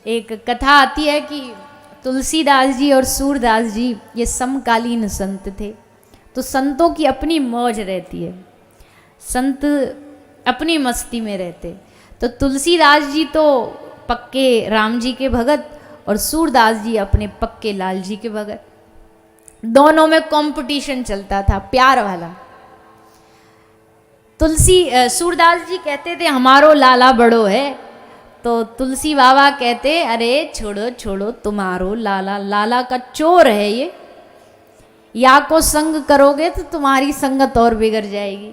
एक कथा आती है कि तुलसीदास जी और सूरदास जी ये समकालीन संत थे। तो संतों की अपनी मौज रहती है, संत अपनी मस्ती में रहते। तो तुलसीदास जी तो पक्के राम जी के भगत और सूरदास जी अपने पक्के लाल जी के भगत। दोनों में कंपटीशन चलता था प्यार वाला। सूरदास जी कहते थे हमारो लाला बड़ो है, तो तुलसी बाबा कहते अरे छोड़ो छोड़ो तुम्हारो लाला, लाला का चोर है ये, या को संग करोगे तो तुम्हारी संगत और बिगड़ जाएगी।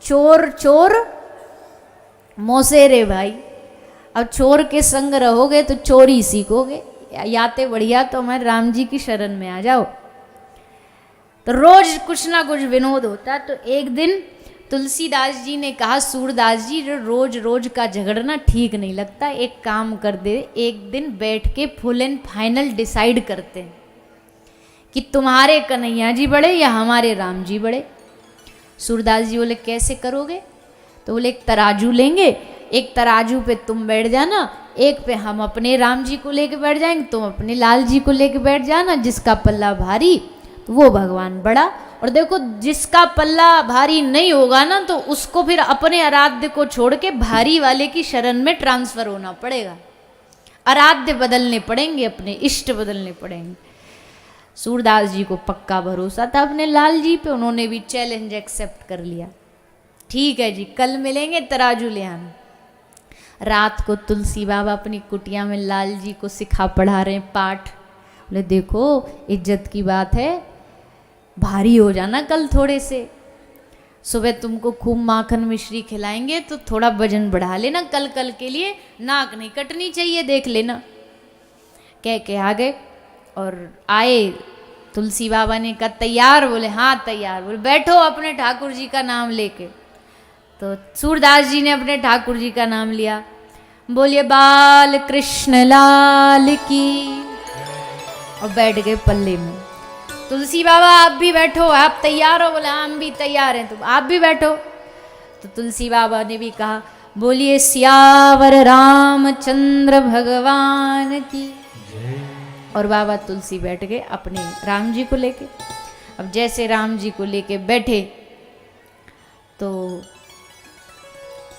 चोर चोर मोसेरे भाई, अब चोर के संग रहोगे तो चोरी सीखोगे, याते बढ़िया तो हमारे राम जी की शरण में आ जाओ। तो रोज कुछ ना कुछ विनोद होता। तो एक दिन तुलसीदास जी ने कहा सूरदास जी रोज रोज का झगड़ना ठीक नहीं लगता, एक काम कर दे, एक दिन बैठ के फुल एंड फाइनल डिसाइड करते हैं कि तुम्हारे कन्हैया जी बड़े या हमारे राम जी बड़े। सूरदास जी बोले कैसे करोगे? तो बोले एक तराजू लेंगे, एक तराजू पे तुम बैठ जाना, एक पे हम अपने राम जी को लेके बैठ जाएंगे, तुम अपने लाल जी को लेके बैठ जाना, जिसका पल्ला भारी तो वो भगवान बड़ा। और देखो जिसका पल्ला भारी नहीं होगा ना तो उसको फिर अपने आराध्य को छोड़ के भारी वाले की शरण में ट्रांसफर होना पड़ेगा, आराध्य बदलने पड़ेंगे, अपने इष्ट बदलने पड़ेंगे। सूरदास जी को पक्का भरोसा था अपने लाल जी पे, उन्होंने भी चैलेंज एक्सेप्ट कर लिया। ठीक है जी कल मिलेंगे, तराजू ले आना। रात को तुलसी बाबा अपनी कुटिया में लाल जी को सिखा पढ़ा रहे हैं पाठ। बोले देखो इज्जत की बात है, भारी हो जाना कल थोड़े से, सुबह तुमको खूब माखन मिश्री खिलाएंगे तो थोड़ा वजन बढ़ा लेना, कल कल के लिए नाक नहीं कटनी चाहिए, देख लेना। कह के आ गए और आए। तुलसी बाबा ने कहा तैयार? बोले हाँ तैयार। बोले बैठो अपने ठाकुर जी का नाम लेके। तो सूरदास जी ने अपने ठाकुर जी का नाम लिया, बोलिए बाल कृष्ण लाल की, और बैठ गए पल्ले में। तुलसी बाबा आप भी बैठो, आप तैयार हो? बोले हम भी तैयार हैं, तुम आप भी बैठो। तो तुलसी बाबा ने भी कहा बोलिए सियावर रामचंद्र भगवान की, और बाबा तुलसी बैठ गए अपने राम जी को लेके। अब जैसे राम जी को लेके बैठे तो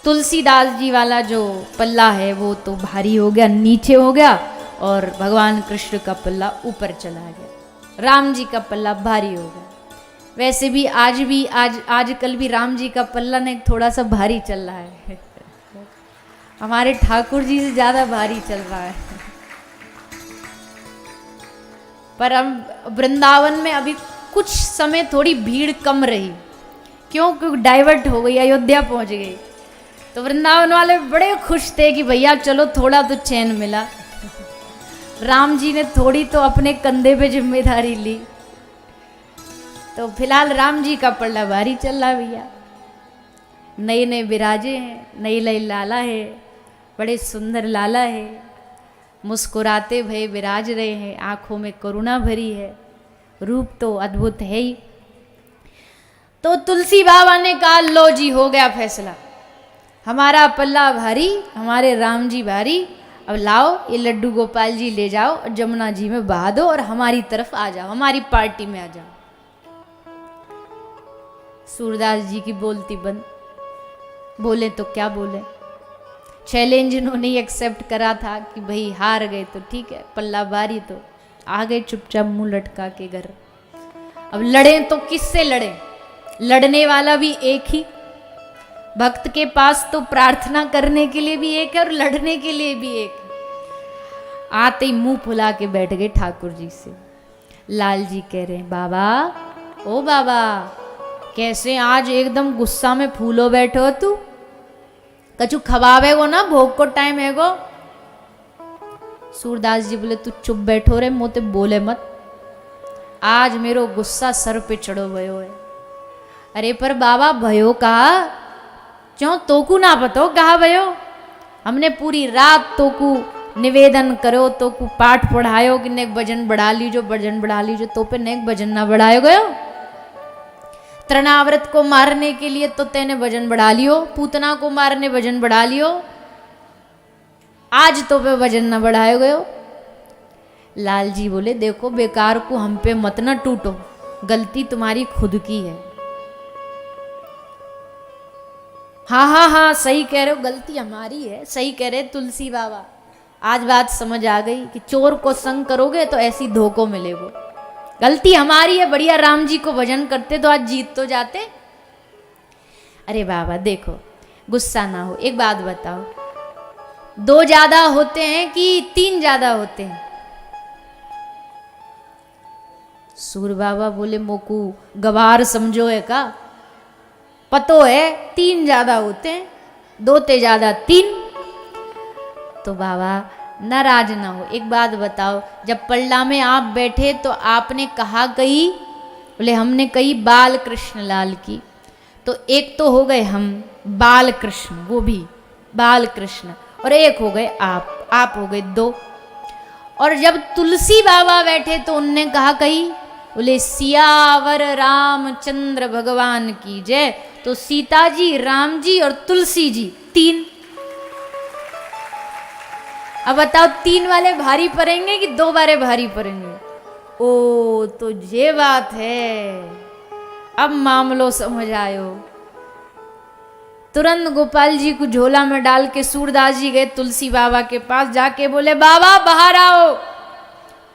तुलसीदास जी वाला जो पल्ला है वो तो भारी हो गया, नीचे हो गया, और भगवान कृष्ण का पल्ला ऊपर चला गया, राम जी का पल्ला भारी हो गया। वैसे भी आजकल भी राम जी का पल्ला ने थोड़ा सा भारी चल रहा है हमारे ठाकुर जी से ज़्यादा भारी चल रहा है। पर हम वृंदावन में अभी कुछ समय थोड़ी भीड़ कम रही, क्योंकि डाइवर्ट हो गई, अयोध्या पहुंच गई। तो वृंदावन वाले बड़े खुश थे कि भैया चलो थोड़ा तो चैन मिला। राम जी ने थोड़ी तो अपने कंधे पे जिम्मेदारी ली। तो फिलहाल राम जी का पल्ला भारी चल रहा भैया। नए नए विराजे हैं, नई नई लाला है, बड़े सुंदर लाला है, मुस्कुराते भये विराज रहे हैं, आंखों में करुणा भरी है, रूप तो अद्भुत है ही। तो तुलसी बाबा ने कहा लो जी हो गया फैसला, हमारा पल्ला भारी, हमारे राम जी भारी, अब लाओ ये लड्डू गोपाल जी ले जाओ और जमुना जी में बहा दो और हमारी तरफ आ जाओ, हमारी पार्टी में आ जाओ। सूरदास जी की बोलती बंद, बोले तो क्या बोले, चैलेंज इन्होंने एक्सेप्ट करा था कि भाई हार गए तो ठीक है, पल्ला भारी तो आ गए चुपचाप मुंह लटका के घर। अब लड़े तो किससे लड़े? लड़ने वाला भी एक ही, भक्त के पास तो प्रार्थना करने के लिए भी एक है और लड़ने के लिए भी एक है। आते ही मुंह फुला के बैठ गए ठाकुर जी से। लाल जी कह रहे हैं बाबा, ओ बाबा कैसे आज एकदम गुस्सा में फूलो बैठे हो तू, कछु खवावे गो ना, भोग को टाइम है गो। सूरदास जी बोले तू चुप बैठो रे, मोते बोले मत, आज मेरो गुस्सा सर पे चढ़ो भयो है। अरे पर बाबा भयो कहा क्यों, तोकू ना पतो कहा भयो, हमने पूरी रात तोकू निवेदन करो, तोकू पाठ पढ़ायो कि नेक भजन बढ़ा लीजो, भजन बढ़ा लीजो, तो पे नेक भजन ना बढ़ायो गयो। तृणाव्रत को मारने के लिए तो तेने भजन बढ़ा लियो, पूतना को मारने भजन बढ़ा लियो, आज तो पे वजन न बढ़ाए गए हो। लाल जी बोले देखो बेकार को हम पे मत न टूटो, गलती तुम्हारी खुद की है। हाँ हाँ हाँ सही कह रहे हो, गलती हमारी है, सही कह रहे तुलसी बाबा। आज बात समझ आ गई कि चोर को संग करोगे तो ऐसी धोखो मिलेगो, गलती हमारी है। बढ़िया राम जी को भजन करते तो आज जीत तो जाते। अरे बाबा देखो गुस्सा ना हो, एक बात बताओ, 2 ज्यादा होते हैं कि 3 ज्यादा होते हैं? सूर बाबा बोले मोकू गवार समझो है का, पतो है 3 ज्यादा होते हैं, 2 ते ज्यादा 3। तो बाबा नाराज ना हो, एक बात बताओ, जब पल्ला में आप बैठे तो आपने कहा कही? बोले हमने कही बाल कृष्ण लाल की। तो एक तो हो गए हम बाल कृष्ण, वो भी बाल कृष्ण, और एक हो गए आप हो गए 2। और जब तुलसी बाबा बैठे तो उनने कहा कही? बोले सियावर रामचंद्र भगवान की जय। तो सीता जी, राम जी और तुलसी जी 3। अब बताओ 3 वाले भारी पड़ेंगे कि 2 वाले भारी पड़ेंगे? ओ तो ये बात है, अब मामलो समझ आयो। तुरंत गोपाल जी को झोला में डाल के सूरदास जी गए तुलसी बाबा के पास, जाके बोले बाबा बाहर आओ।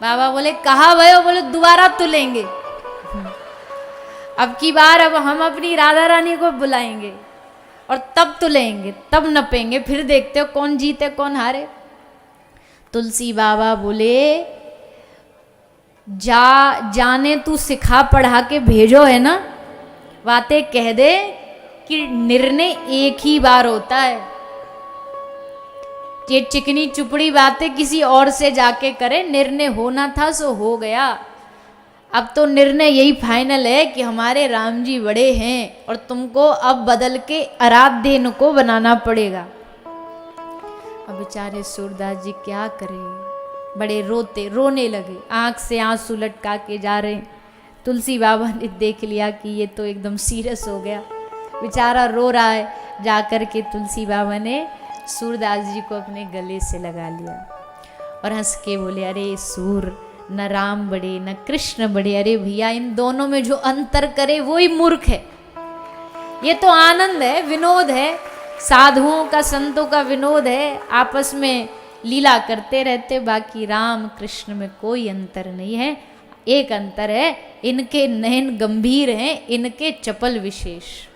बाबा बोले कहाँ भयो? बोले दोबारा तुलेंगे, अब की बार अब हम अपनी राधा रानी को बुलाएंगे और तब तुलेंगे, तब नपेंगे, फिर देखते हो कौन जीते कौन हारे। तुलसी बाबा बोले जाने तू सिखा पढ़ा के भेजो है ना, बातें कह दे कि निर्णय एक ही बार होता है। ये चिकनी चुपड़ी बातें किसी और से जाके करे, निर्णय होना था सो हो गया। अब तो निर्णय यही फाइनल है कि हमारे राम जी बड़े हैं और तुमको अब बदल के आराध्य इनको बनाना पड़ेगा। अब बेचारे सूरदास जी क्या करें, बड़े रोने लगे, आंख से आंसू लटका के जा रहे। तुलसी बाबा ने देख लिया कि ये तो एकदम सीरियस हो गया, बेचारा रो रहा है। जाकर के तुलसी बाबा ने सूरदास जी को अपने गले से लगा लिया और हंस के बोले अरे सूर, न राम बड़े न कृष्ण बड़े, अरे भैया इन दोनों में जो अंतर करे वो ही मूर्ख है। ये तो आनंद है, विनोद है, साधुओं का संतों का विनोद है, आपस में लीला करते रहते, बाकी राम कृष्ण में कोई अंतर नहीं है। एक अंतर है, इनके नयन गंभीर हैं, इनके चपल विशेष।